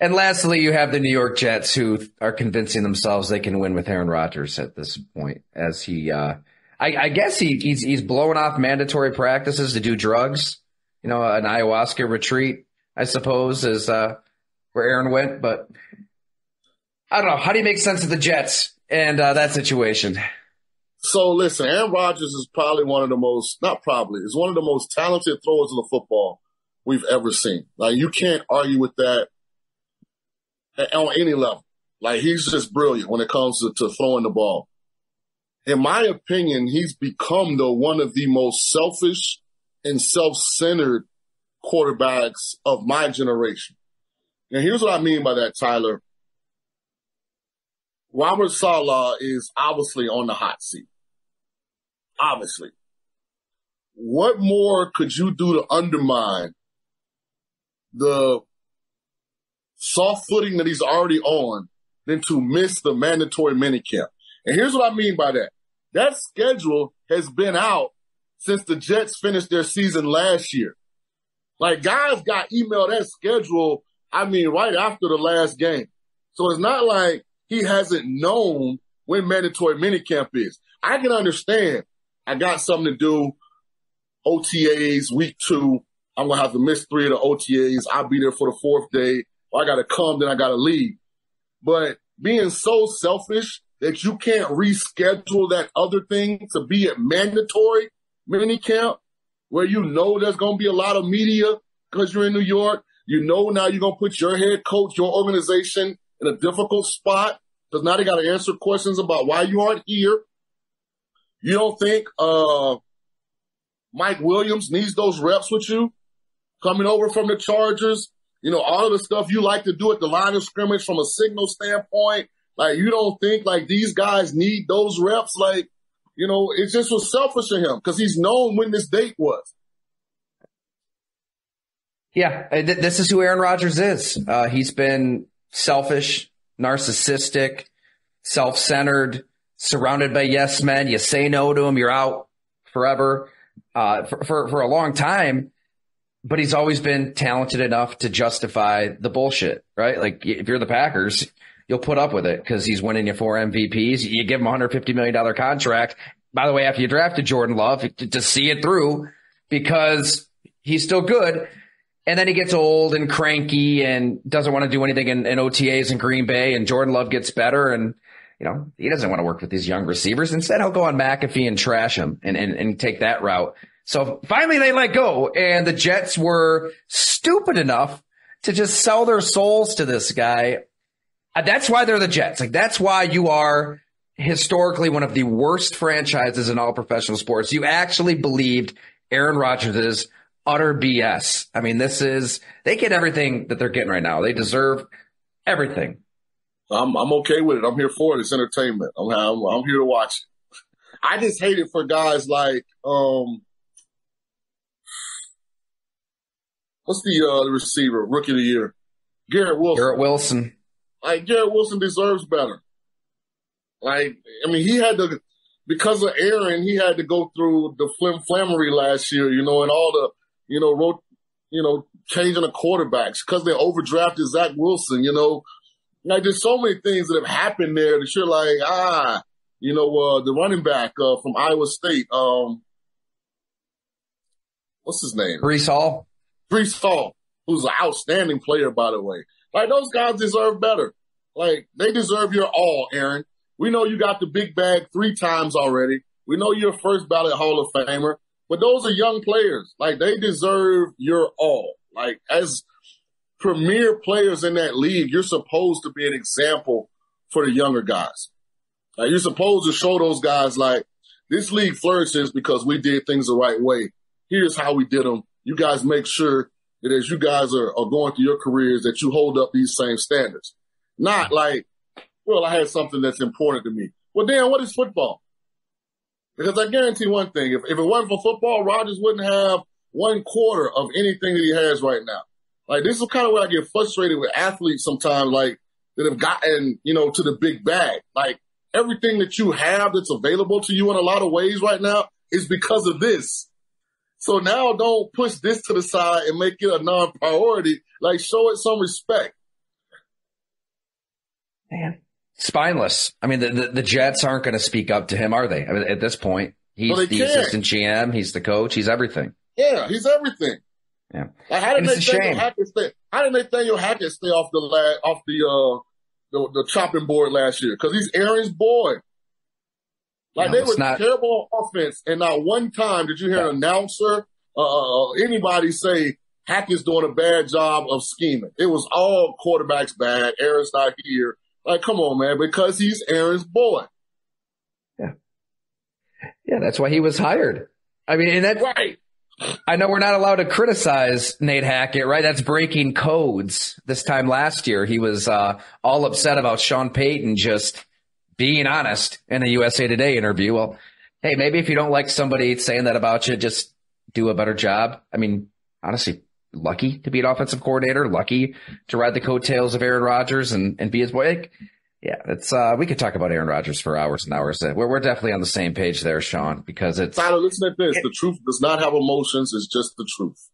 And lastly, you have the New York Jets, who are convincing themselves they can win with Aaron Rodgers at this point, as I guess he's blowing off mandatory practices to do drugs. You know, an ayahuasca retreat, I suppose, is where Aaron went. But I don't know. How do you make sense of the Jets and that situation? So listen, Aaron Rodgers is probably one of the most, not probably, is one of the most talented throwers of the football we've ever seen. Like, you can't argue with that on any level. Like, he's just brilliant when it comes to throwing the ball. In my opinion, he's become one of the most selfish and self-centered quarterbacks of my generation. And here's what I mean by that, Tyler. Robert Saleh is obviously on the hot seat. Obviously. What more could you do to undermine the soft footing that he's already on than to miss the mandatory minicamp? And here's what I mean by that. That schedule has been out since the Jets finished their season last year. Like, guys got emailed that schedule, right after the last game. So it's not like he hasn't known when mandatory minicamp is. I can understand. I got something to do. OTAs, week 2. I'm going to have to miss 3 of the OTAs. I'll be there for the 4th day. Or I got to come, then I got to leave. But being so selfish that you can't reschedule that other thing to be at mandatory minicamp, where you know there's going to be a lot of media because you're in New York. You know now you're going to put your head coach, your organization in a difficult spot because now they got to answer questions about why you aren't here. You don't think Mike Williams needs those reps with you coming over from the Chargers? You know, all of the stuff you like to do at the line of scrimmage from a signal standpoint. Like, you don't think, like, these guys need those reps? Like, you know, it just was selfish of him because he's known when this date was. Yeah, this is who Aaron Rodgers is. He's been selfish, narcissistic, self-centered, surrounded by yes men. You say no to him, you're out forever for a long time. But he's always been talented enough to justify the bullshit, right? Like, if you're the Packers, you'll put up with it because he's winning you 4 MVPs. You give him a $150 million contract. By the way, after you drafted Jordan Love, to see it through because he's still good. And then he gets old and cranky and doesn't want to do anything in OTAs in Green Bay, and Jordan Love gets better. And, you know, he doesn't want to work with these young receivers. Instead, he'll go on McAfee and trash him and take that route. So finally they let go, and the Jets were stupid enough to just sell their souls to this guy. That's why they're the Jets. Like, that's why you are historically one of the worst franchises in all professional sports. You actually believed Aaron Rodgers is utter BS. I mean, they get everything that they're getting right now. They deserve everything. I'm okay with it. I'm here for it. It's entertainment. I'm here to watch it. I just hate it for guys like, what's the receiver, rookie of the year? Garrett Wilson. Like, Garrett Wilson deserves better. Like, I mean, he had to, because of Aaron, he had to go through the flammery last year, you know, and all the, changing the quarterbacks because they overdrafted Zach Wilson, you know. Like, there's so many things that have happened there that you're like, the running back from Iowa State, what's his name? Breece Hall, who's an outstanding player, by the way. Like, those guys deserve better. Like, they deserve your all, Aaron. We know you got the big bag 3 times already. We know you're a first ballot Hall of Famer. But those are young players. Like, they deserve your all. Like, as premier players in that league, you're supposed to be an example for the younger guys. Like, you're supposed to show those guys, like, this league flourishes because we did things the right way. Here's how we did them. You guys make sure that as you guys are going through your careers that you hold up these same standards. Not like, well, I had something that's important to me. Well, Dan, what is football? Because I guarantee one thing, if it wasn't for football, Rodgers wouldn't have 1/4 of anything that he has right now. Like, this is kind of where I get frustrated with athletes sometimes, like, that have gotten, to the big bag. Like, everything that you have that's available to you in a lot of ways right now is because of this. So now don't push this to the side and make it a non-priority. Like, show it some respect. Man, spineless. I mean, the Jets aren't going to speak up to him, are they? I mean, at this point, he's the assistant GM, he's the coach, he's everything. Yeah, he's everything. Yeah, like, how did Nathaniel Hackett stay? How did Nathaniel Hackett stay off the chopping board last year? Because he's Aaron's boy. Like, they were terrible on offense, and not one time did you hear an announcer, anybody say Hackett's doing a bad job of scheming. It was all quarterbacks bad. Aaron's not here. Like, come on, man, because he's Aaron's boy. Yeah. Yeah, that's why he was hired. I mean, and that, right. I know we're not allowed to criticize Nate Hackett, right? That's breaking codes. This time last year, he was all upset about Sean Payton just being honest in a USA Today interview. Well, hey, maybe if you don't like somebody saying that about you, just do a better job. I mean, honestly, lucky to be an offensive coordinator, lucky to ride the coattails of Aaron Rodgers and be his boy. Like, yeah, it's we could talk about Aaron Rodgers for hours and hours. We're definitely on the same page there, Shaun, because it's. Tyler, listen at this. The truth does not have emotions. It's just the truth.